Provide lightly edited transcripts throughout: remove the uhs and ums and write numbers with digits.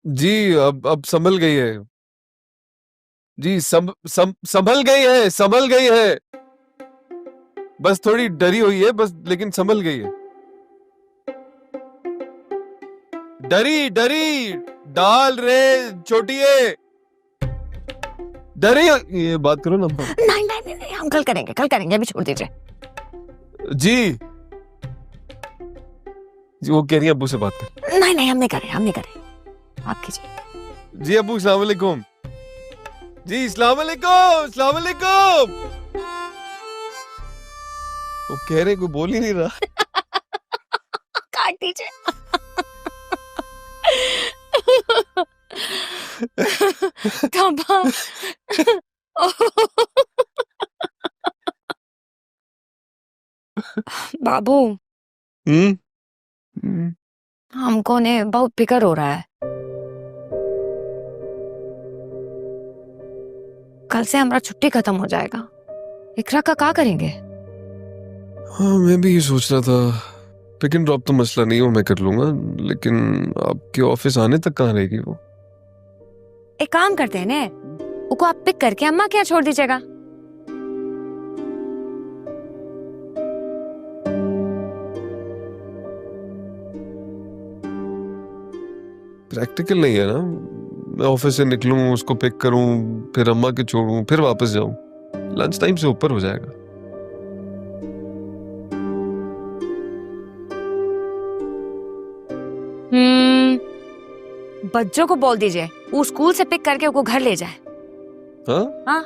जी अब संभल गई है। जी संभल गई है, संभल गई है। बस थोड़ी डरी हुई है बस, लेकिन संभल गई है। डरी डरी डाल रे छोटिए, डरी। ये बात करो ना। नहीं नहीं नहीं नहीं, हम कल करेंगे, अभी छोड़ दीजिए। जी जी वो कह रही है अब्बू से बात कर। नहीं नहीं, हम नहीं करे, आप कीजिए। जी अब्बू अस्सलाम वालेकुम। जी अस्सलाम वालेकुम, अस्सलाम वालेकुम। वो कह रहे कोई बोल ही नहीं रहा। काट दीजिए। तबा। बाबू, हमको ने बहुत फिक्र हो रहा है। कल से हमारा छुट्टी खत्म हो जाएगा, इकरा का क्या करेंगे? हाँ मैं भी ये सोच रहा था। पिक एंड ड्रॉप तो मसला नहीं हो, मैं कर लूंगा, लेकिन आपके ऑफिस आने तक कहाँ रहेगी वो? एक काम करते हैं ने, उसको आप पिक करके अम्मा के यहाँ छोड़ दीजिएगा। प्रैक्टिकल नहीं है ना। मैं ऑफिस से निकलूं, उसको पिक करूं, फिर अम्मा के छोड़ूं, फिर वापस जाऊं। लंच टाइम से ऊपर हो जाएगा। बच्चों को बोल दीजिए वो स्कूल से पिक करके उसको घर ले जाए। हाँ हाँ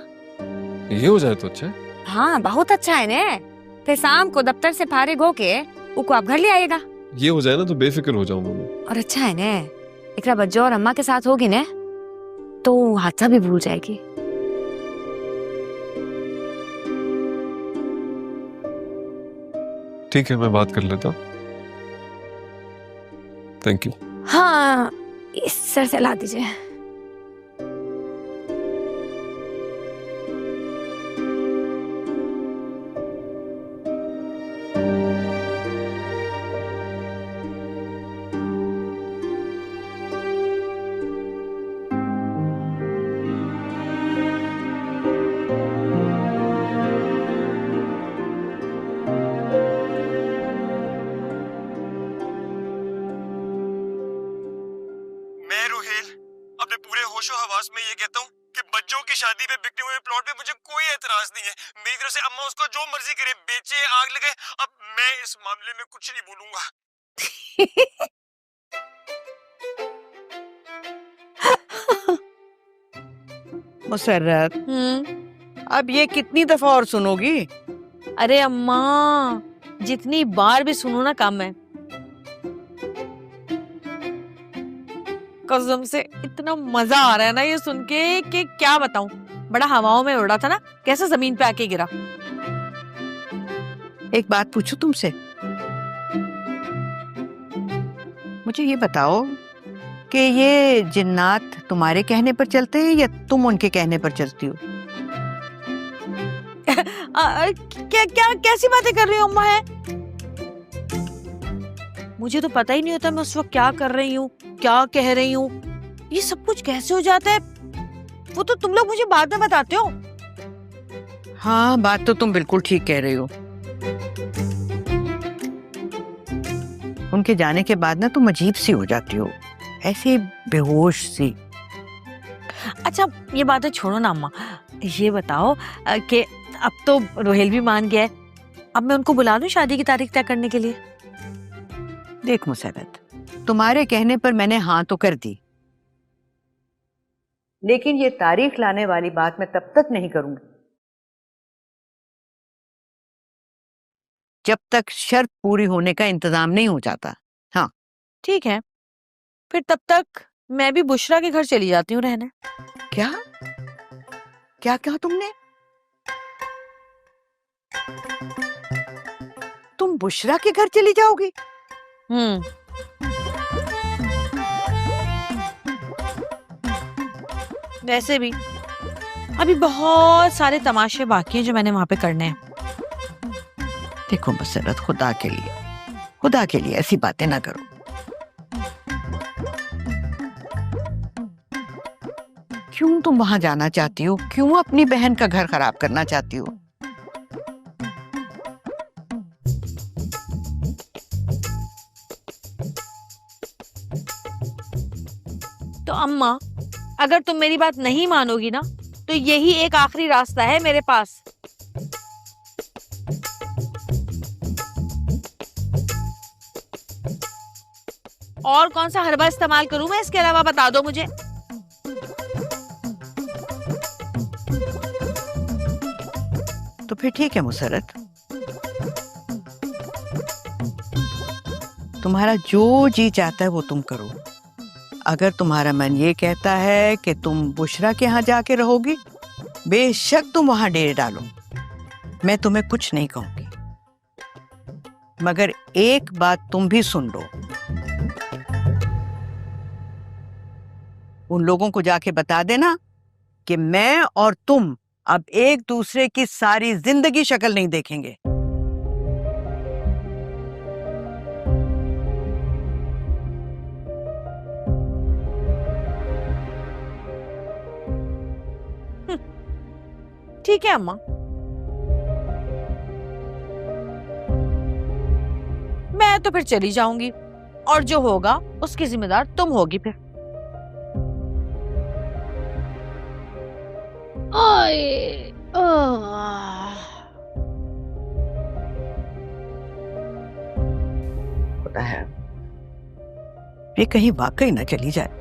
ये हो जाए तो अच्छा है। हाँ, बहुत अच्छा है ने। फिर शाम को दफ्तर से फारिग होके उसको आप घर ले आएगा। ये हो जाए ना तो बेफिक्र हो जाऊंगा मैं। और अच्छा है ने, इकरा बच्चों और अम्मा के साथ होगी ने तो हादसा भी भूल जाएगी। ठीक है मैं बात कर लेता हूँ। Thank you. हाँ, इस सर से ला दीजिए। मैं रोहेल अपने पूरे होशो हवास में ये कहता हूँ कि बच्चों की शादी पे बिकने हुए प्लॉट पे मुझे कोई एतराज नहीं है। मेरी तरफ से अम्मा उसको जो मर्जी करे, बेचे, आग लगे, अब मैं इस मामले में कुछ नहीं बोलूंगा। मुसर्रत, अब ये कितनी दफा और सुनोगी? अरे अम्मा, जितनी बार भी सुनो ना कम है। कसम से इतना मजा आ रहा है ना ये सुन के कि क्या बताऊं। बड़ा हवाओं में उड़ रहा था ना, कैसे जमीन पे आके गिरा। एक बात पूछूं तुमसे? मुझे ये बताओ कि ये जिन्नात तुम्हारे कहने पर चलते हैं या तुम उनके कहने पर चलती हो? क्या क्या कैसी बातें कर रही हो अम्मा? है मुझे तो पता ही नहीं होता मैं उस वक्त क्या कर रही हूँ, क्या कह रही हूँ। ये सब कुछ कैसे हो जाता है वो तो तुम लोग मुझे बाद में बताते हो। हाँ, बात तो तुम बिल्कुल ठीक कह रही हो। उनके जाने के बाद ना तुम अजीब सी हो जाती हो, ऐसी बेहोश सी। अच्छा ये बातें छोड़ो ना अम्मा, ये बताओ कि अब तो रोहेल भी मान गया है, अब मैं उनको बुला लूं शादी की तारीख तय करने के लिए? देख मुसर्रत, तुम्हारे कहने पर मैंने हाँ तो कर दी, लेकिन ये तारीख लाने वाली बात मैं तब तक नहीं करूंगी जब तक शर्त पूरी होने का इंतजाम नहीं हो जाता। हाँ ठीक है, फिर तब तक मैं भी बुशरा के घर चली जाती हूँ रहने। क्या क्या कहा तुमने? तुम बुशरा के घर चली जाओगी? वैसे भी अभी बहुत सारे तमाशे बाकी हैं जो मैंने वहां पे करने हैं। देखो मुसर्रत, खुदा के लिए ऐसी बातें ना करो। क्यों तुम वहां जाना चाहती हो? क्यों अपनी बहन का घर खराब करना चाहती हो? तो अम्मा, अगर तुम मेरी बात नहीं मानोगी ना, तो यही एक आखिरी रास्ता है मेरे पास। और कौन सा हरबा इस्तेमाल करूं मैं इसके अलावा, बता दो मुझे। तो फिर ठीक है मुसरत, तुम्हारा जो जी चाहता है वो तुम करो। अगर तुम्हारा मन ये कहता है कि तुम बुशरा के यहाँ जाके रहोगी, बेशक तुम वहां डेरे डालो, मैं तुम्हें कुछ नहीं कहूंगी। मगर एक बात तुम भी सुन लो, उन लोगों को जाके बता देना कि मैं और तुम अब एक दूसरे की सारी जिंदगी शक्ल नहीं देखेंगे। ठीक है अम्मा, मैं तो फिर चली जाऊंगी, और जो होगा उसकी जिम्मेदार तुम होगी फिर। होता है ये कहीं वाकई ना चली जाए।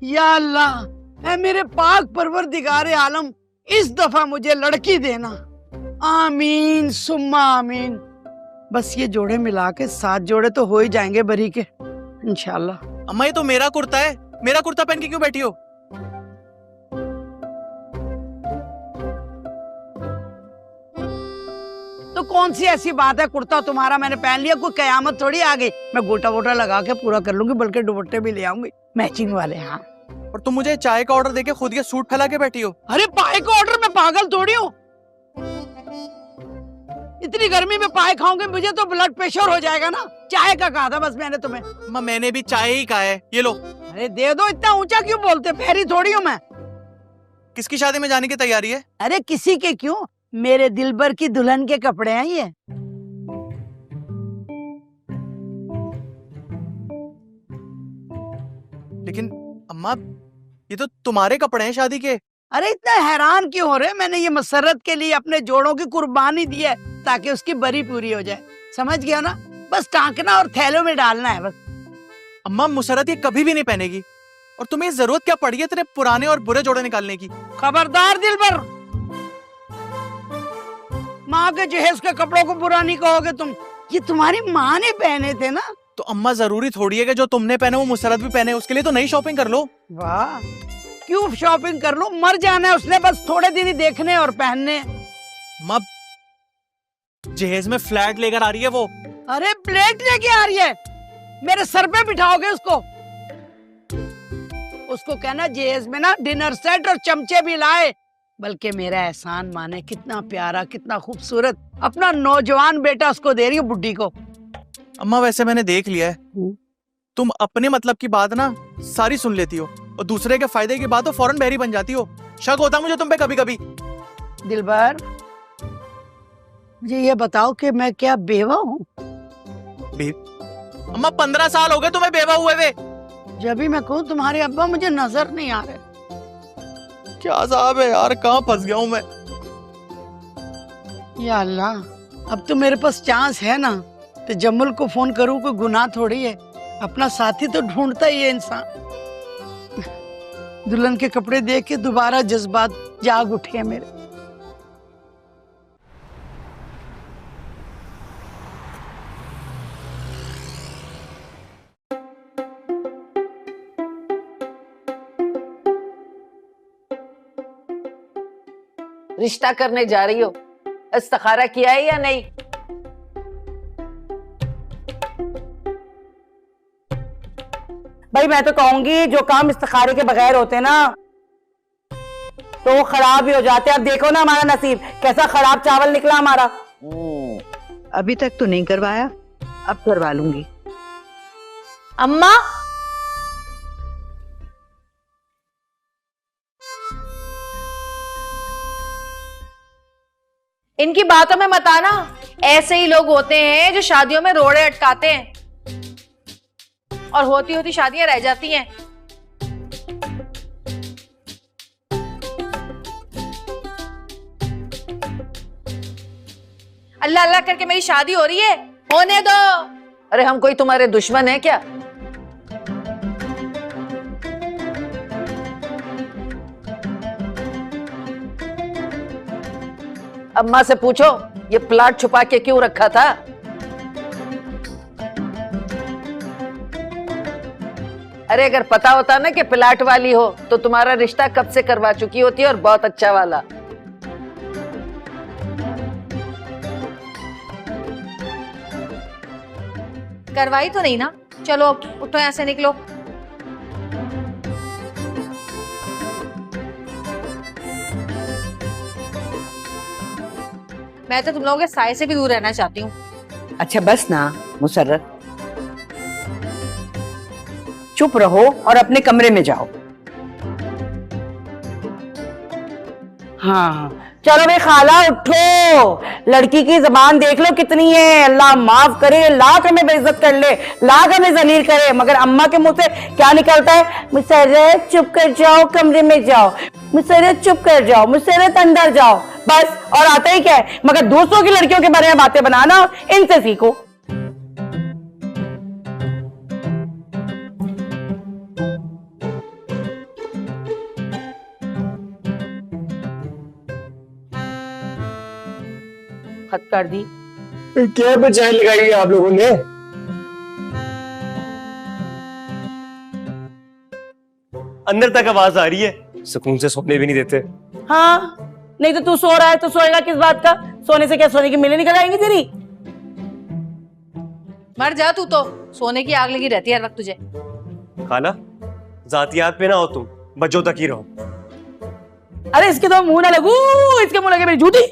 या अल्लाह, है मेरे पाक परवरदिगारे आलम, इस दफा मुझे लड़की देना। आमीन सुम्मा आमीन। बस ये जोड़े मिला के 7 जोड़े तो हो ही जाएंगे बरी के इंशाल्लाह। अम्मा ये तो मेरा कुर्ता है, मेरा कुर्ता पहन के क्यों बैठी हो? तो कौन सी ऐसी बात है, कुर्ता तुम्हारा मैंने पहन लिया, कोई कयामत थोड़ी आ गई। मैं गोटा वोटा लगा के पूरा कर लूंगी, बल्कि दुपट्टे भी ले आऊंगी मैचिंग वाले। हाँ, और तुम मुझे चाय का ऑर्डर देके खुद ये सूट फैला के बैठी हो। अरे पाए का ऑर्डर, मैं पागल थोड़ी हूँ। इतनी गर्मी में पाए खाऊंगे मुझे तो ब्लड प्रेशर हो जाएगा ना। चाय का कहा था बस मैंने तुम्हें। अम्मा मैंने भी चाय ही कहा है, ये लो। अरे दे दो, इतना ऊंचा क्यों बोलते, पैरी थोड़ी हूँ मैं। किसकी शादी में जाने की तैयारी है? अरे किसी के क्यों, मेरे दिलबर की दुल्हन के कपड़े हैं ये। लेकिन अम्मा ये तो तुम्हारे कपड़े हैं शादी के। अरे इतना हैरान क्यों हो रहे? मैंने ये मसरत के लिए अपने जोड़ों की कुर्बानी दी है ताकि उसकी बरी पूरी हो जाए, समझ गया ना? बस टांकना और थैलों में डालना है बस। अम्मा मुसरत ये कभी भी नहीं पहनेगी, और तुम्हें जरूरत क्या पड़ी है तेरे पुराने और बुरे जोड़े निकालने की? खबरदार दिलबर, माँ के जहेज के कपड़ों को बुरा नहीं कहोगे तुम। ये तुम्हारी माँ ने पहने थे ना। तो अम्मा जरूरी थोड़ी है कि जो तुमने पहने वो मुसरत भी पहने, उसके लिए तो नई शॉपिंग कर लो। वाह, क्यों शॉपिंग कर लूं? मर जाना है उसने, बस थोड़े दिन ही देखने और पहनने। अम्मा जहेज में फ्लैट लेकर आ रही है वो। अरे प्लेट लेके आ रही है, मेरे सर पे बिठाओगे उसको? उसको कहना जहेज में ना डिनर सेट और चमचे भी लाए, बल्कि मेरा एहसान माने। कितना प्यारा, कितना खूबसूरत, अपना नौजवान बेटा उसको दे रही हो बुड्ढी को। अम्मा वैसे मैंने देख लिया है, तुम अपने मतलब की बात ना सारी सुन लेती हो, और दूसरे के फायदे की बात तो फौरन बहरी बन जाती हो। शक होता मुझे तुम पे कभी कभी। दिलबर, मुझे ये बताओ कि मैं क्या बेवा हूँ? अम्मा 15 साल हो गए तुम्हें बेवा हुए हुए। जब भी मैं कहूँ तुम्हारे अब्बा मुझे नजर नहीं आ रहे। क्या साहब है यार, कहाँ फंस गया हूँ मैं। या अल्लाह, अब तो मेरे पास चांस है ना, तो जम्मुल को फोन करूँ, कोई गुनाह थोड़ी है। अपना साथी तो ढूंढता ही है इंसान। दुल्हन के कपड़े देख के दोबारा जज्बात जाग उठे हैं मेरे। रिश्ता करने जा रही हो, इस्तिखारा किया है या नहीं? भाई मैं तो कहूंगी जो काम इस्तिखारे के बगैर होते हैं ना तो वो खराब ही हो जाते हैं। अब देखो ना हमारा नसीब कैसा खराब चावल निकला हमारा। अभी तक तो नहीं करवाया, अब करवा लूंगी। अम्मा इनकी बातों में मत आना, ऐसे ही लोग होते हैं जो शादियों में रोड़े अटकाते हैं और होती होती शादियां रह जाती हैं। अल्लाह अल्लाह करके मेरी शादी हो रही है, होने दो। अरे हम कोई तुम्हारे दुश्मन है क्या? अम्मा से पूछो ये प्लाट छुपा के क्यों रखा था? अरे अगर पता होता ना कि प्लाट वाली हो तो तुम्हारा रिश्ता कब से करवा चुकी होती और बहुत अच्छा वाला। करवाई तो नहीं ना? चलो अब उठो, यहां से निकलो। मैं तो तुम लोगों के साए से भी दूर रहना चाहती हूँ। अच्छा बस ना मुसर्रत, चुप रहो और अपने कमरे में जाओ। हाँ चलो भाई खाला उठो, लड़की की जबान देख लो कितनी है। अल्लाह माफ करे, लाख हमें बेइज्जत कर ले, लाख हमें जलील करे, मगर अम्मा के मुंह से क्या निकलता है? मुसर्रत चुप कर जाओ, कमरे में जाओ, मुसर्रत चुप कर जाओ, मुसर्रत अंदर जाओ, बस। और आता ही क्या है? मगर दूसरों की लड़कियों के बारे में बातें बनाना, इनसे सीखो। हद कर दी। क्या बचाई लगाई है आप लोगों ने? अंदर तक आवाज आ रही है, सुकून से सोने भी नहीं देते। हाँ नहीं तो तू सो रहा है तो सोएगा किस बात का? सोने से क्या सोने की मिलें निकल आएंगी तेरी? मर जा तू तो, सोने की आग लगी रहती है हर वक्त तुझे। खाला जातियात पे ना हो तुम, बच्चों तक ही रहो। अरे इसके तो मुंह ना लगू, इसके मुंह लगे मेरी झूठी।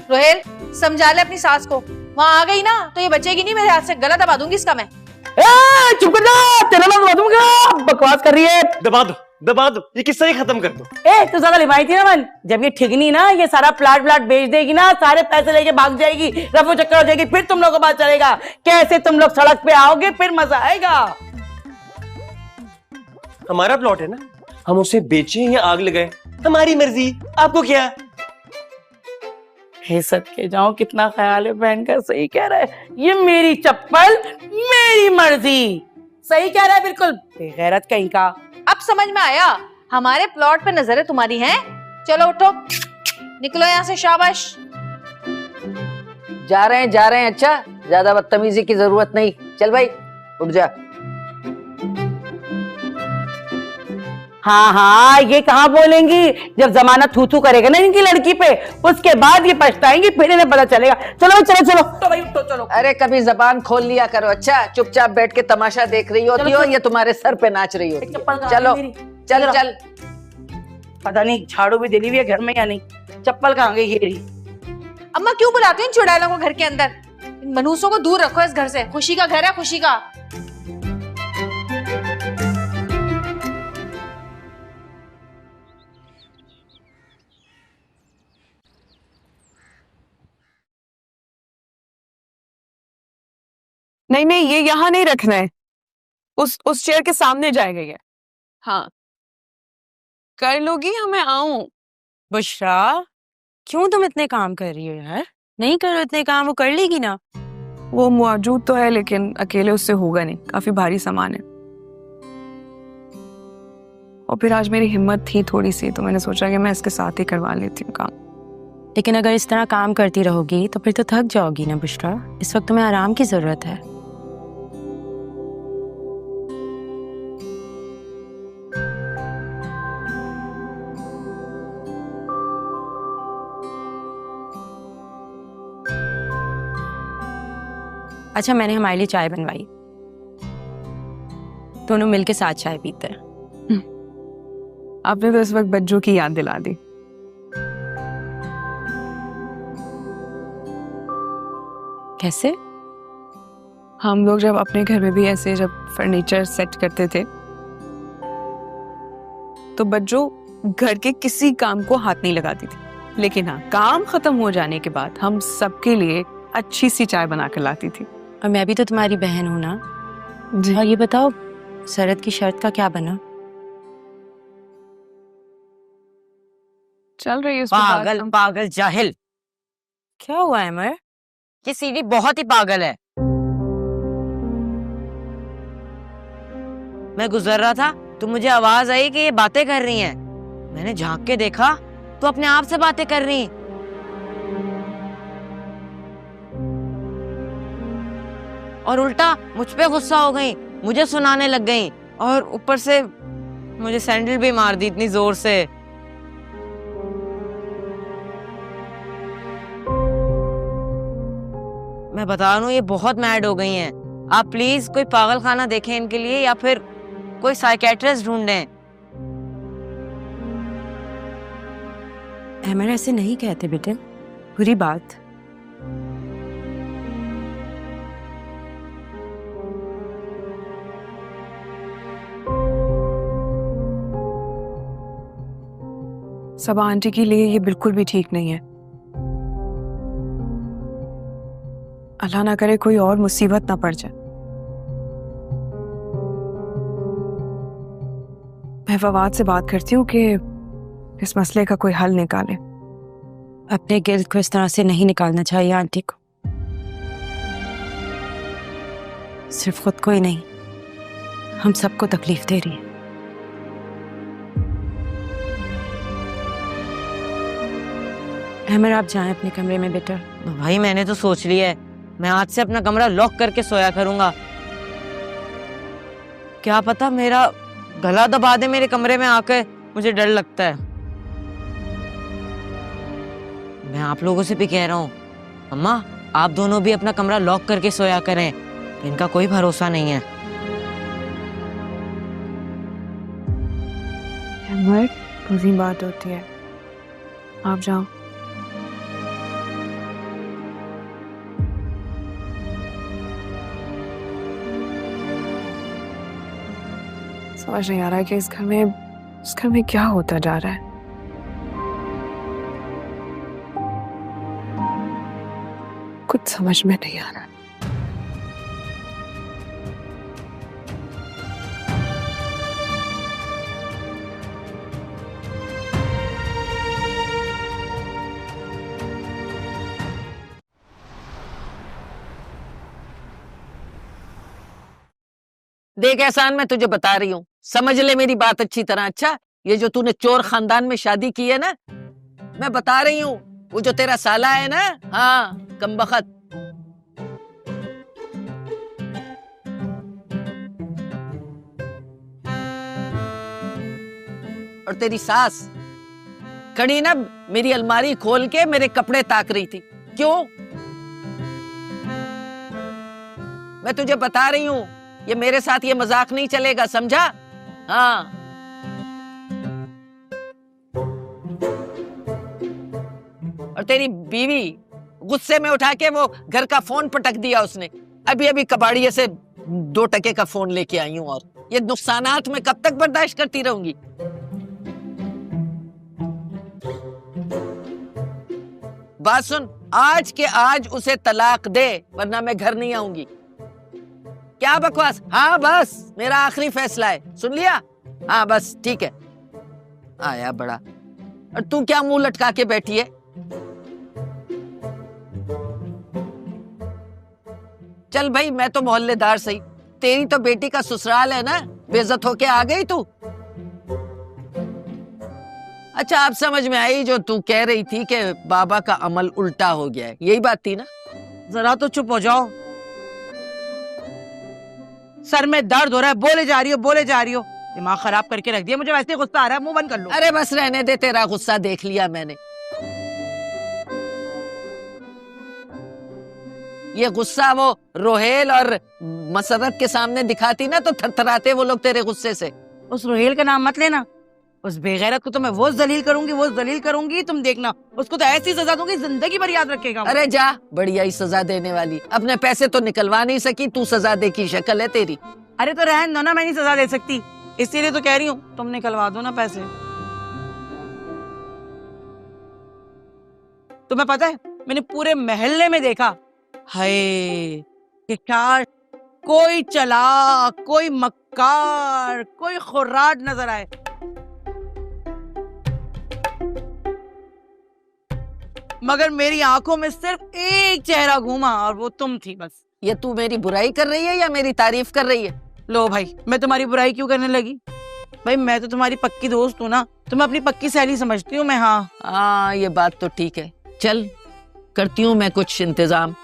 रोहेल समझा ले अपनी सास को, वहां आ गई ना तो ये बचेगी नहीं, मेरे हाथ से गला दबा दूंगी इसका मैं। चुप कर जा, तेरा नाम दबा दूंगा। बकवास कर रही है। दबा दो दबा दो, ये किस्सा ही खत्म कर दो। तू ज्यादा लिमाई थी ना मन, जब ये ठिगनी ना ये सारा प्लाट बेच देगी ना, सारे पैसे लेके भाग जाएगी, रफू चक्कर हो जाएगी, फिर तुम लोगों को पता चलेगा कैसे तुम लोग सड़क पे आओगे, फिर मजा आएगा। हमारा प्लॉट है ना, हम उसे बेचे या आग लगाए हमारी मर्जी, आपको क्या? हे सदके जाऊं, कितना ख्याल है बहन का। सही कह रहा है, ये मेरी चप्पल मेरी मर्जी। सही कह रहा है बिल्कुल, बेगैरत कहीं का। अब समझ में आया, हमारे प्लॉट पे नजरें तुम्हारी हैं। चलो उठो, निकलो यहाँ से, शाबाश। जा रहे हैं। अच्छा ज्यादा बदतमीजी की जरूरत नहीं, चल भाई उठ जा। हाँ ये कहाँ बोलेंगी, जब जमाना थू थू करेगा ना इनकी लड़की पे, उसके बाद ये पछताएंगी, फिर इन्हें पता चलेगा। चलो चलो तो भाई उठो चलो। अरे कभी जबान खोल लिया करो। अच्छा चुपचाप बैठ के तमाशा देख रही होती हो या तुम्हारे सर पे नाच रही होती है? चलो चल। पता नहीं झाड़ू भी दिली हुई है घर में या नहीं, चप्पल कहाँ गई ये रही। अम्मा क्यों बुलाती हैं इन चुड़ैलों को घर के अंदर? इन मनूसों को दूर रखो इस घर से। खुशी का घर है, खुशी का। नहीं ये यहाँ नहीं रखना है, उस चेयर के सामने जाएगा ये। हाँ कर लोगी या मैं आऊं? बुशरा क्यों तुम इतने काम कर रही हो यार? नहीं करो इतने काम, वो कर लेगी ना। वो मौजूद तो है लेकिन अकेले उससे होगा नहीं, काफी भारी सामान है। और फिर आज मेरी हिम्मत थी थोड़ी सी, तो मैंने सोचा कि मैं इसके साथ ही करवा लेती हूँ काम। लेकिन अगर इस तरह काम करती रहोगी तो फिर तो थक जाओगी ना बुशरा। इस वक्त तुम्हें आराम की जरूरत है। अच्छा, मैंने हमारे लिए चाय बनवाई, दोनों मिलके साथ चाय पीते हैं। आपने तो इस वक्त बच्चों की याद दिला दी। कैसे? हम लोग जब अपने घर में भी ऐसे जब फर्नीचर सेट करते थे तो बच्चों घर के किसी काम को हाथ नहीं लगाती थी, लेकिन हाँ, काम खत्म हो जाने के बाद हम सबके लिए अच्छी सी चाय बना कर लाती थी। और मैं भी तो तुम्हारी बहन हूं ना। जी। और ये बताओ, सरद की शर्त का क्या बना? चल रही है उस पे बात। पागल पागल जाहिल, क्या हुआ है अमर? ये सीढ़ी बहुत ही पागल है। मैं गुजर रहा था तो मुझे आवाज आई कि ये बातें कर रही हैं। मैंने झांक के देखा तो अपने आप से बातें कर रही। और उल्टा मुझ पे गुस्सा हो गई, मुझे सुनाने लग गई और ऊपर से मुझे सैंडल भी मार दी इतनी जोर से। मैं बता रहा हूँ ये बहुत मैड हो गई हैं। आप प्लीज कोई पागल खाना देखें इनके लिए या फिर कोई साइकेट्रिस्ट ढूंढें। अमर ऐसे नहीं कहते बेटे, बुरी बात। सबा आंटी के लिए ये बिल्कुल भी ठीक नहीं है। अल्लाह ना करे कोई और मुसीबत ना पड़ जाए। मैं फवाद से बात करती हूँ कि इस मसले का कोई हल निकाले। अपने गिल्ट को इस तरह से नहीं निकालना चाहिए आंटी को, सिर्फ खुद को ही नहीं, हम सबको तकलीफ दे रही है। अमर आप जाएं अपने कमरे में बेटा। भाई मैंने तो सोच लिया है, मैं आज से अपना कमरा लॉक करके सोया करूंगा। क्या पता मेरा गला दबा दे मेरे कमरे में आकर, मुझे डर लगता है। मैं आप लोगों से भी कह रहा हूँ, अम्मा आप दोनों भी अपना कमरा लॉक करके सोया करें, इनका कोई भरोसा नहीं है। अमर बुरी बात होती है, आप जाओ। समझ नहीं आ रहा है कि इस घर में क्या होता जा रहा है। कुछ समझ में नहीं आ रहा है। देख एहसान, मैं तुझे बता रही हूँ, समझ ले मेरी बात अच्छी तरह। अच्छा, ये जो तूने चोर खानदान में शादी की है ना, मैं बता रही हूँ, वो जो तेरा साला है ना, हाँ कमबख्त, और तेरी सास खड़ी ना मेरी अलमारी खोल के मेरे कपड़े ताक रही थी। क्यों? मैं तुझे बता रही हूँ, ये मेरे साथ ये मजाक नहीं चलेगा, समझा? हाँ। और तेरी बीवी गुस्से में उठा के वो घर का फोन पटक दिया उसने। अभी अभी कबाड़िए से 2 टके का फोन लेके आई हूं, और ये नुकसानात में कब तक बर्दाश्त करती रहूंगी? बात सुन, आज के आज उसे तलाक दे, वरना मैं घर नहीं आऊंगी। क्या बकवास? हाँ बस मेरा आखिरी फैसला है, सुन लिया? हाँ बस ठीक है। आया बड़ा। और तू क्या मुंह लटका के बैठी है? चल भाई, मैं तो मोहल्लेदार सही, तेरी तो बेटी का ससुराल है ना, बेइज्जत होके आ गई तू। अच्छा, आप समझ में आई जो तू कह रही थी कि बाबा का अमल उल्टा हो गया है, यही बात थी ना? जरा तो चुप हो जाओ। सर में दर्द हो रहा है, बोले जा रही हो, दिमाग खराब करके रख दिया। मुझे वैसे ही गुस्सा आ रहा है, मुंह बंद कर लो। अरे बस रहने दे, तेरा गुस्सा देख लिया मैंने। ये गुस्सा वो रोहेल और मसरत के सामने दिखाती ना तो थरथराते वो लोग तेरे गुस्से से। उस रोहेल का नाम मत लेना। उस बेगैरत को तो मैं वो जलील करूंगी, तुम देखना। उसको तो ऐसी सजा दूंगी जिंदगी भर याद रखेगा। अरे जा, बढ़िया ही सजा देने वाली। अपने पैसे तो निकलवा नहीं सकी, तू सजा दे की शक्ल है तेरी। अरे तो रहन दो ना, मैं नहीं सजा दे सकती, इसीलिए तो कह रही हूँ तुम निकलवा दो ना पैसे। तुम्हें पता है मैंने पूरे मोहल्ले में देखा, हाय कि क्या कोई चालाक, कोई मक्कार, कोई खुर्राट नजर आए। मगर मेरी आंखों में सिर्फ एक चेहरा घूमा और वो तुम थी बस। ये तू मेरी बुराई कर रही है या मेरी तारीफ कर रही है? लो भाई, मैं तुम्हारी बुराई क्यों करने लगी? भाई मैं तो तुम्हारी पक्की दोस्त हूँ ना, तुम्हें अपनी पक्की सहेली समझती हूँ मैं। हाँ ये बात तो ठीक है। चल करती हूँ मैं कुछ इंतजाम।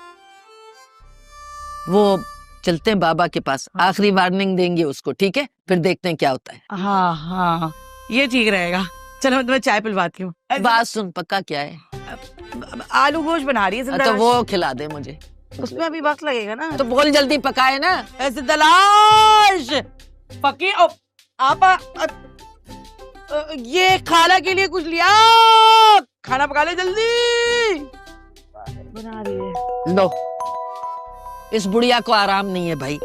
वो चलते हैं बाबा के पास, आखिरी वार्निंग देंगे उसको, ठीक है? फिर देखते हैं क्या होता है। हाँ हाँ ये ठीक रहेगा। चलो मैं तुम्हें चाय पिलवाती हूँ। बात सुन, पक्का क्या है? आलू गोश्त बना रही है। तो वो खिला दे मुझे। उसमें अभी वक्त लगेगा ना, तो बोल जल्दी पकाए ना। ऐसे तलाश पकी। आपा ये खाला के लिए कुछ लिया, खाना पका ले जल्दी। बना रही है। लो, इस बुढ़िया को आराम नहीं है भाई।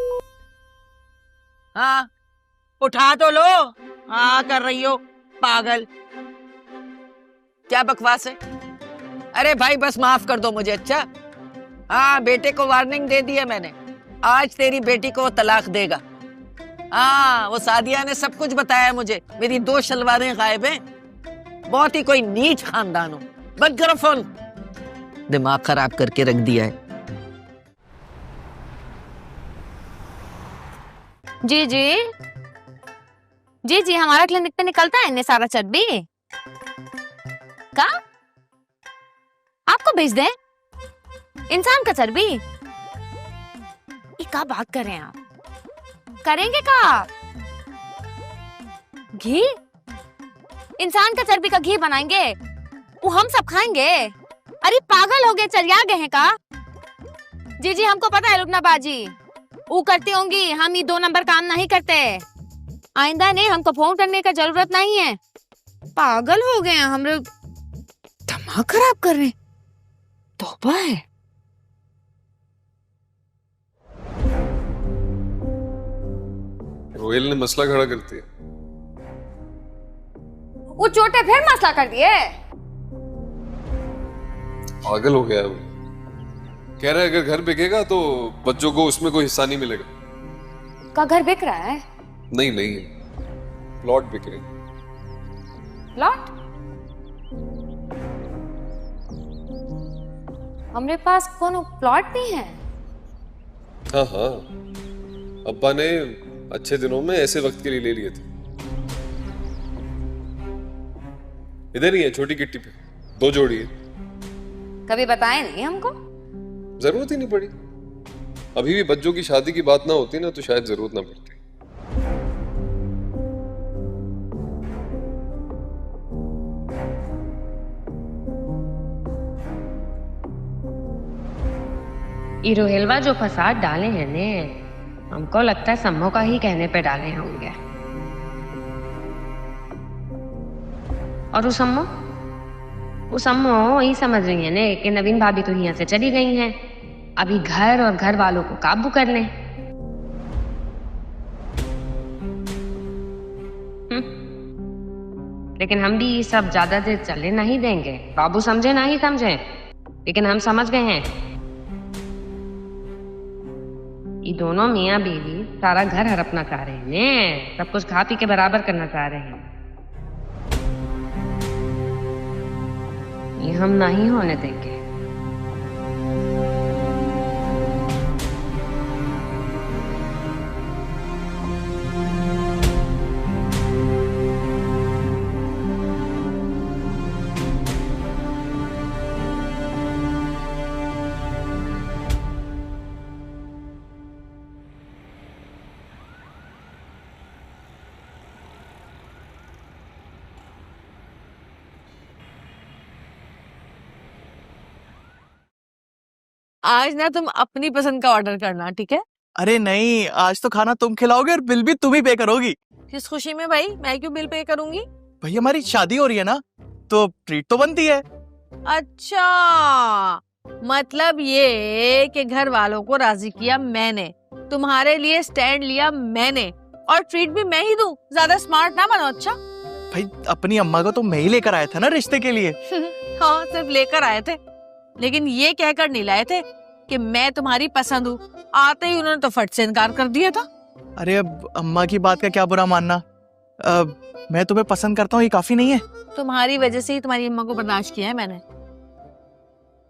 हाँ उठा तो लो। हाँ कर रही हो पागल। क्या बकवास है? अरे भाई बस माफ कर दो मुझे। अच्छा हाँ, बेटे को वार्निंग दे दी है मैंने, आज तेरी बेटी को तलाक देगा। हाँ वो सादिया ने सब कुछ बताया मुझे, मेरी 2 शलवारें गायब हैं। बहुत ही कोई नीच खानदान हो। बंद करो फोन, दिमाग खराब करके रख दिया है। जी जी जी जी, हमारा क्लिनिक पे निकलता है इन्हें सारा चर्बी का? आपको भेज दें इंसान का चर्बी? ये क्या बात कर रहे हैं आप? करेंगे का घी? इंसान का चर्बी का घी बनाएंगे, वो हम सब खाएंगे? अरे पागल हो गए, चरिया गए हैं का? जी जी हमको पता है रुकना बाजी, वो करती होंगी, हम ये 2 नंबर काम नहीं करते। आइंदा ने हमको फोन करने का जरूरत नहीं है। पागल हो गए हैं, हम लोग दिमाग खराब कर रहे हैं। तौबा है। रोहेल ने मसला खड़ा कर दिया। वो चोटे फिर मसला कर दिए। पागल हो गया है वो। कह रहा है अगर घर बिकेगा तो बच्चों को उसमें कोई हिस्सा नहीं मिलेगा। का घर बिक रहा है? नहीं नहीं, प्लॉट बिक रहे। प्लॉट? हमारे पास कोनो प्लॉट नहीं है। हाँ हाँ, अब्बा ने अच्छे दिनों में ऐसे वक्त के लिए ले लिए थे। इधर ही है, छोटी गिट्टी पे 2 जोड़ी है। कभी बताए नहीं हमको। जरूरत ही नहीं पड़ी। अभी भी बच्चों की शादी की बात ना होती ना तो शायद जरूरत ना पड़ती। ये रोहेलवा जो फसाद डाले हैं ने, हमको लगता है सम्मो का ही कहने पे डाले होंगे। और वो सम्मो ही समझ रही है ने कि नवीन भाभी तो यहाँ से चली गई हैं, अभी घर और घर वालों को काबू कर लें। लेकिन हम भी ये सब ज्यादा देर चलने नहीं देंगे। बाबू समझे नहीं समझे, लेकिन हम समझ गए हैं। ये दोनों मियाँ बीवी सारा घर हड़पना चाह रहे हैं, सब कुछ खा पी के बराबर करना चाह रहे हैं। ये हम नहीं होने देंगे। आज ना तुम अपनी पसंद का ऑर्डर करना, ठीक है? अरे नहीं, आज तो खाना तुम खिलाओगे और बिल भी तुम ही पे करोगी। किस खुशी में भाई? मैं क्यों बिल पे करूंगी? भाई हमारी शादी हो रही है ना, तो ट्रीट तो बनती है। अच्छा, मतलब ये कि घर वालों को राजी किया मैंने, तुम्हारे लिए स्टैंड लिया मैंने, और ट्रीट भी मैं ही दूं। ज्यादा स्मार्ट ना बनो। अच्छा भाई अपनी अम्मा को तो मैं ही लेकर आया था ना रिश्ते के लिए। हाँ, सिर्फ लेकर आए थे, लेकिन ये कहकर नहीं लाए थे कि मैं तुम्हारी पसंद हूँ। आते ही उन्होंने तो फट से इनकार कर दिया था। अरे अब अम्मा की बात का क्या बुरा मानना, मैं तुम्हें पसंद करता हूँ ये काफी नहीं है? तुम्हारी वजह से ही तुम्हारी अम्मा को बर्दाश्त किया है मैंने।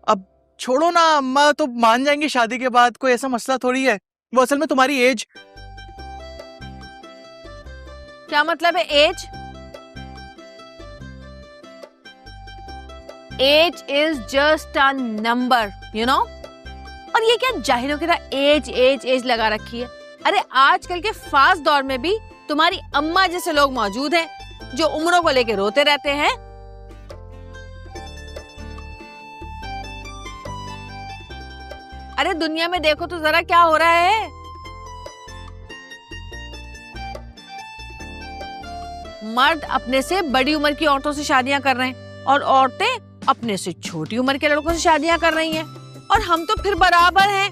अब छोड़ो ना, अम्मा तो मान जाएंगी शादी के बाद, कोई ऐसा मसला थोड़ी है। वो असल में तुम्हारी एज। क्या मतलब है age? Age is just a number, you know. और ये क्या जाहिरों की तरह एज एज एज लगा रखी है? अरे आजकल के फास्ट दौर में भी तुम्हारी अम्मा जैसे लोग मौजूद हैं जो उम्रों को लेके रोते रहते हैं। अरे दुनिया में देखो तो जरा क्या हो रहा है। मर्द अपने से बड़ी उम्र की औरतों से शादियां कर रहे हैं और औरतें अपने से छोटी उम्र के लड़कों से शादियां कर रही हैं, और हम तो फिर बराबर हैं।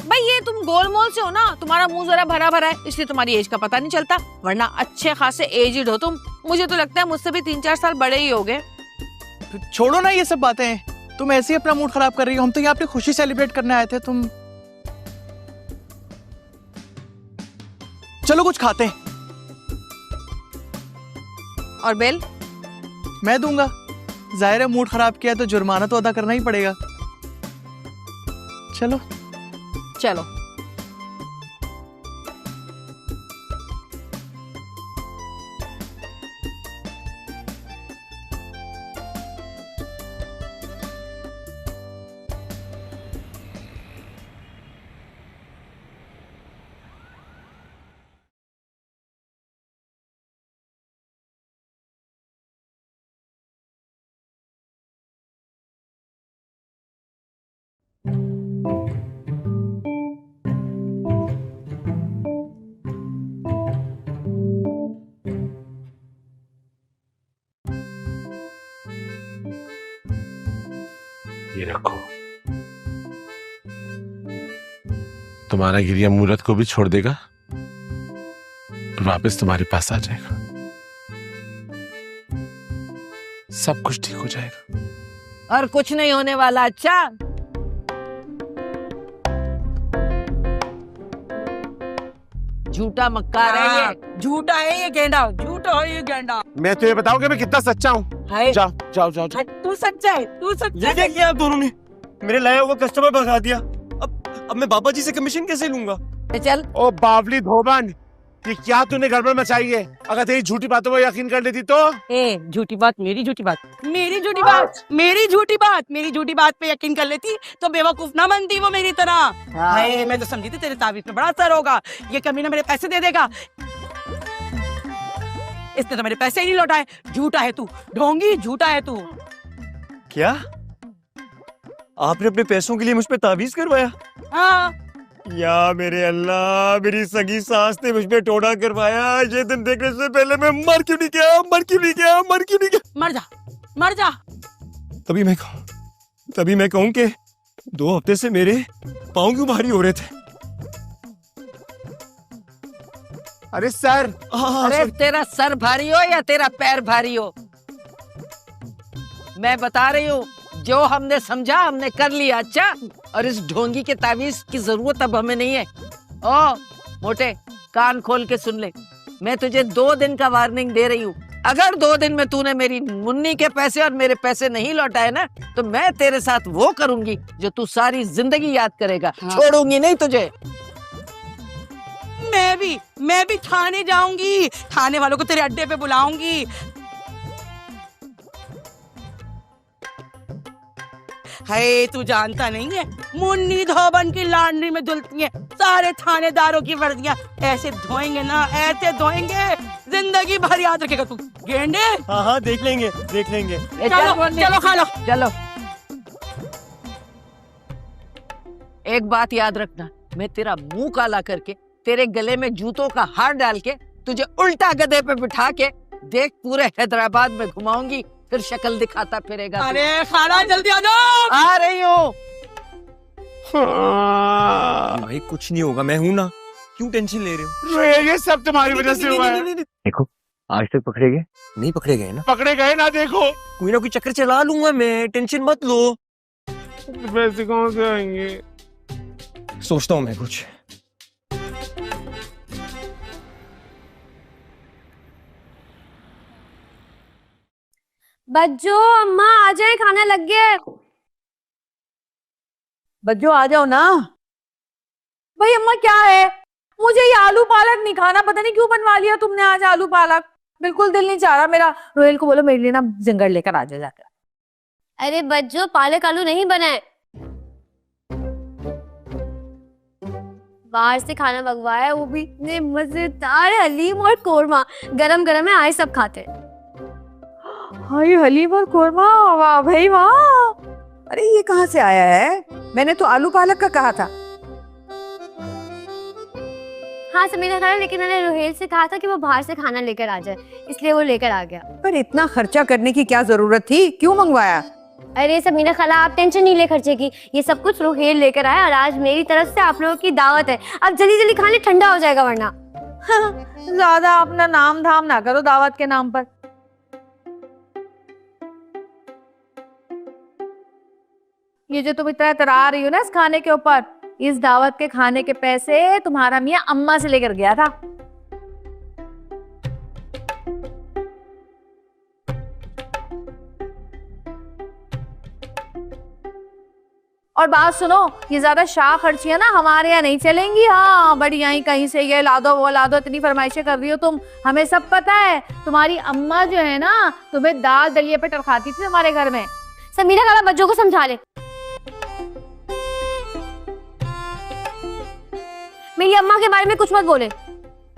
भाई ये तुम गोलमोल से हो ना, तुम्हारा मुंह जरा भरा भरा है, इसलिए तुम्हारी एज का पता नहीं चलता, वरना अच्छे खासे एजिड हो तुम। मुझे तो लगता है मुझसे भी 3-4 साल बड़े ही हो गए। छोड़ो ना ये सब बातें, तुम ऐसे ही अपना मूड खराब कर रही हो। हम तो यहाँ अपनी खुशी सेलिब्रेट करने आए थे। तुम चलो कुछ खाते हैं। और बिल मैं दूंगा। जाहिर है मूड खराब किया तो जुर्माना तो अदा करना ही पड़ेगा। चलो चलो। ये रखो, तुम्हारा गिरिया मूरत को भी छोड़ देगा और वापस तुम्हारे पास आ जाएगा। सब कुछ ठीक हो जाएगा। और कुछ नहीं होने वाला। अच्छा झूठा मक्कार है ये, झूठा है ये गेंडा, झूठा है ये गेंडा। मैं तो ये बताऊं कि मैं कितना सच्चा हूँ। हाय जाओ जाओ जाओ, जाओ। तू सच्चा है, तू सच्चा ये क्या किया आप दोनों ने? मेरे लाया हुआ कस्टमर भगा दिया। अब मैं बाबा जी से कमीशन कैसे लूंगा? चल। ओ बावली धोबन, ये क्या तूने गड़बड़ मचाई है? अगर तेरी झूठी बातों पर यकीन कर लेती तो? ए झूठी बात, मेरी झूठी बात, मेरी झूठी बात, मेरी झूठी बात, मेरी झूठी बात पे यकीन कर लेती तो बेवकूफ ना बनती वो मेरी तरह। हाय मैं तो समझी थी तेरे ताबीज में बड़ा असर होगा। ये कमीना मेरे पैसे दे देगा, इसने तो मेरे पैसे ही नहीं लौटाए। झूठा है तू ढोंगी, झूठा है तू। क्या आपने अपने पैसों के लिए मुझ पे ताबीज करवाया? हाँ या मेरे अल्लाह, मेरी सगी सास ने मुझ पे टोना करवाया। ये दिन देखने से पहले मैं मर क्यों नहीं गया, मर क्यों नहीं गया, मर क्यों नहीं गया? मर जा, मर जा। तभी मैं कहूं कि 2 हफ्ते से मेरे पाँव क्यों भारी हो रहे थे। अरे सर, अरे तेरा सर भारी हो या तेरा पैर भारी हो, मैं बता रही हूँ जो हमने समझा हमने कर लिया। अच्छा, और इस ढोंगी के तावीज की जरूरत अब हमें नहीं है। ओ मोटे, कान खोल के सुन ले, मैं तुझे 2 दिन का वार्निंग दे रही हूँ। अगर 2 दिन में तूने मेरी मुन्नी के पैसे और मेरे पैसे नहीं लौटाए ना, तो मैं तेरे साथ वो करूंगी जो तू सारी जिंदगी याद करेगा। हाँ। छोड़ूंगी नहीं तुझे। मैं भी थाने जाऊंगी, थाने वालों को तेरे अड्डे पे बुलाऊंगी। है तू जानता नहीं है, मुन्नी धोबन की लॉन्ड्री में धुलती है सारे थानेदारों की वर्दियां। ऐसे धोएंगे ना, ऐसे धोएंगे जिंदगी भर याद रखेगा तू गेंडे। हाँ हाँ देख लेंगे देख लेंगे। चलो चलो खा लो। चलो एक बात याद रखना, मैं तेरा मुंह काला करके तेरे गले में जूतों का हार डाल के तुझे उल्टा गधे पे बिठा के देख पूरे हैदराबाद में घुमाऊंगी, फिर शक्ल दिखाता फिरेगा। अरे खाना जल्दी आ जाओ। आ रही हूँ। भाई कुछ नहीं होगा, मैं हूं ना, क्यों टेंशन ले रहे हो? ये सब तुम्हारी वजह से हुआ है। देखो आज तक पकड़े गए नहीं? पकड़े गए ना? पकड़े गए ना, देखो कोई ना कोई चक्कर चला लूंगा मैं, टेंशन मत लो। पैसे कहाँ से आएंगे? सोचता हूँ मैं कुछ। बच्चों अम्मा आ जाए, खाना लग गया है। बच्चों आ जाओ ना। भाई अम्मा क्या है, मुझे ये आलू पालक नहीं खाना, पता नहीं क्यों बनवा लिया तुमने आज आलू पालक। बिल्कुल दिल नहीं चाह रहा मेरा। रोहेल को बोलो मेरे लिए ना जिंगर लेकर आ जा जाकर। अरे बच्चों पालक आलू नहीं बनाए, बाहर से खाना मंगवाया है, वो भी इतने मजेदार हलीम और कोरमा, गरम गरम है, आए सब खाते हैं। हाय हलीम और कोरमा, वाह भाई वाह। अरे ये कहाँ से आया है? मैंने तो आलू पालक का कहा था। हाँ समीना खाना, लेकिन मैंने रोहेल से कहा था कि वो बाहर से खाना लेकर आ जाए, इसलिए वो लेकर आ गया। पर इतना खर्चा करने की क्या जरूरत थी, क्यों मंगवाया? अरे समीना खाला आप टेंशन नहीं ले खर्चे की, ये सब कुछ रोहेल लेकर आया और आज मेरी तरफ से आप लोगों की दावत है। अब जल्दी जल्दी खा ले, ठंडा हो जाएगा वरना। ज्यादा अपना नाम धाम ना करो दावत के नाम पर। ये जो तुम इतना इतरा रही हो ना इस खाने के ऊपर, इस दावत के खाने के पैसे तुम्हारा मियाँ अम्मा से लेकर गया था। और बात सुनो, ये ज्यादा शाह खर्चियां ना हमारे यहाँ नहीं चलेंगी। हाँ बड़ी यहीं कहीं से ये ला दो वो ला दो, इतनी फरमाइशें कर रही हो तुम, हमें सब पता है। तुम्हारी अम्मा जो है ना तुम्हें दाल दलिए पे टरखाती थी हमारे घर में। समीना खाला बच्चों को समझा ले, मेरी अम्मा के बारे में कुछ मत बोले।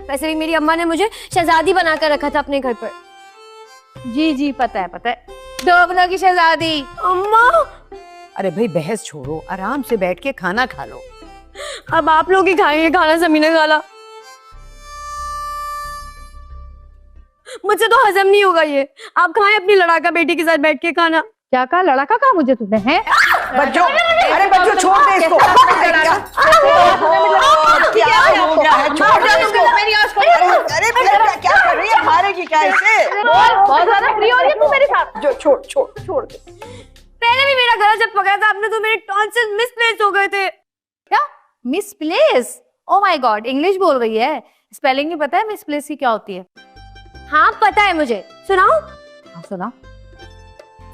वैसे भी मेरी अम्मा ने मुझे शहजादी बनाकर रखा था अपने घर पर। जी जी पता है पता है, दोगला की शहजादी। अम्मा अरे भाई बहस छोड़ो, आराम से बैठ के खाना खा लो। अब आप लोग ही खाएंगे खाना समीना खाला, मुझे तो हजम नहीं होगा ये। आप खाएं अपनी लड़ाका बेटी के साथ बैठ के खाना। क्या कहा? लड़ाका कहा मुझे तुमने? हैं बच्चों, अरे बच्चों छोड़ दे इसको। क्या हो गया है? छोड़ दे इसको। अरे क्या कर रही है? मारेगी क्या इसे? बहुत ज्यादा फ्री हो रही है तू मेरे साथ। जो छोड़ दे। पहले भी मेरा गला जब पकड़ा था आपने तो मेरे टॉन्सिल मिसप्लेस हो गए थे। क्या misplace? Oh my God, English बोल रही है, स्पेलिंग नहीं पता है मिसप्लेस की क्या होती है? हाँ पता है मुझे, सुनाओ। हाँ सुना,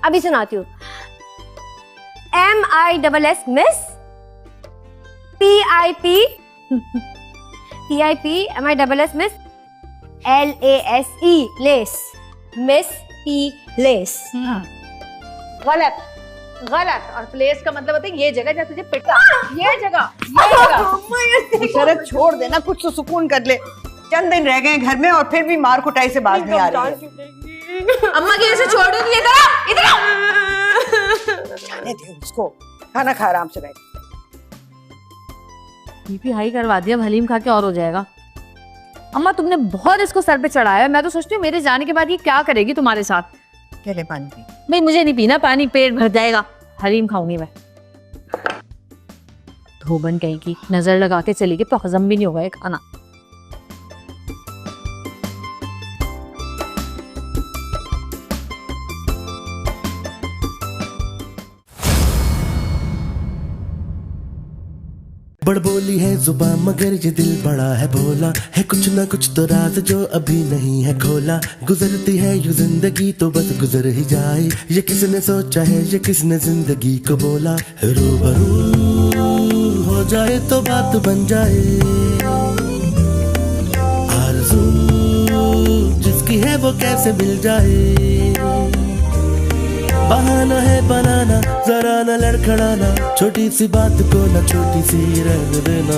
अभी सुनाती हूँ। MISS miss, PIP MISS miss, LASE less, miss P less. गलत गलत। और प्लेस का मतलब होता है ये जगह जहाँ तुझे पिटा, ये जगह। शरद छोड़ देना, कुछ तो सुकून कर ले। चंद दिन रह गए घर में और फिर भी मार कुटाई से बात नहीं आ रही है। अम्मा की ऐसे छोड़ दो, इधर जाने दे उसको, खाना खा आराम से बैठ। बीपी हाई करवा दिया, हलीम खा के और हो जाएगा। अम्मा तुमने बहुत इसको सर पे चढ़ाया है, मैं तो सोचती हूँ मेरे जाने के बाद ये क्या करेगी तुम्हारे साथ। पहले पानी पी। भाई मुझे नहीं पीना पानी, पेट भर जाएगा। हलीम खाऊंगी मैं। धोबन कहीं की नजर लगा के चली गई तो हजम भी नहीं होगा ये खाना। बड़बोली है जुबान मगर ये दिल बड़ा है भोला, है कुछ ना कुछ तो राज जो अभी नहीं है खोला। गुजरती है यूं जिंदगी तो बस गुजर ही जाए, ये किसने सोचा है ये किसने जिंदगी को बोला। रूबरू हो जाए तो बात बन जाए, आरज़ू जिसकी है वो कैसे मिल जाए। बहाना है बनाना, जरा न लड़खड़ाना, छोटी सी बात को न छोटी सी रह देना।